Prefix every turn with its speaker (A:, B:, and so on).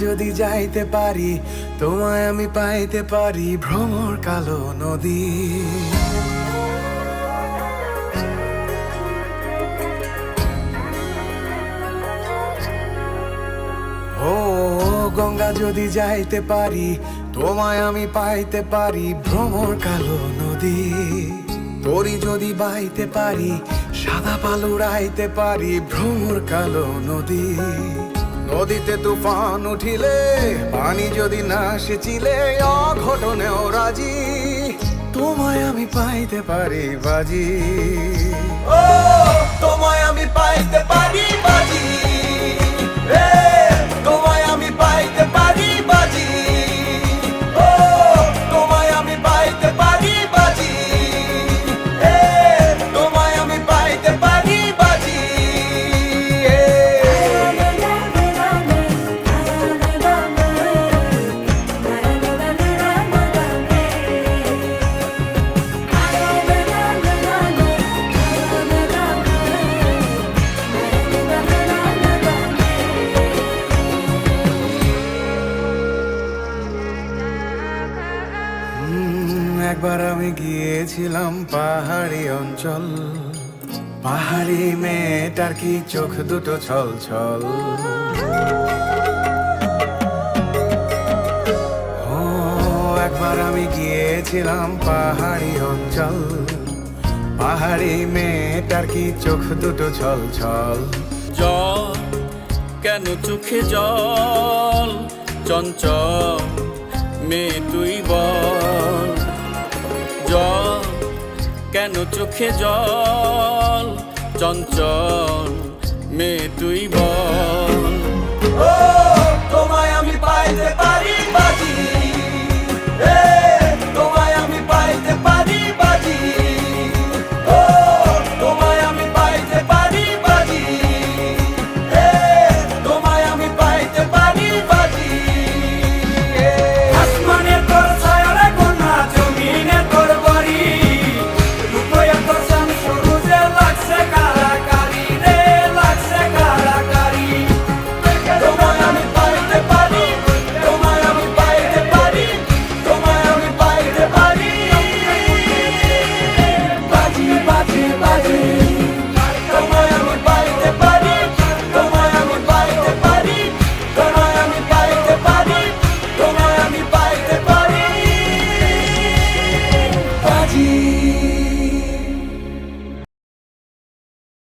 A: যদি যাইতে পারি, তোমায় আমি পাইতে পারি ভ্রমর কালো নদী। ও গঙ্গা যদি যাইতে পারি, তোমায় আমি পাইতে পারি ভ্রমর কালো নদী। তরি যদি বাইতে পারি, সাদা পালু রাইতে পারি ভ্রমর কালো নদী। নদীতে তুফান উঠিলে, পানি যদি না সেচিলে, অঘটনেও রাজি তোমায় আমি পাইতে পারি বাজি। ও তোমায় আমি পাইতে পারি বাজি, তোমায় আমি পাইতে পারি বাজি। ও তোমায় আমি পাইতে পারি বাজি, তোমায় আমি পাইতে পারি বাজি। একবার আমি গিয়েছিলাম পাহাড়ি অঞ্চল, পাহাড়ি মেয়েটার কি চোখ দুটো ছল ছল। ও একবার আমি গিয়েছিলাম পাহাড়ি অঞ্চল, পাহাড়ি মেয়েটার কি চোখ দুটো ছল ছল।
B: জল কেন চোখে জল, চঞ্চল মেয়ে তুই বল। জল কেন চোখে জল, চঞ্চল মেয়ে তুই বল।
A: ও তোমায় আমি পাইতে পারি।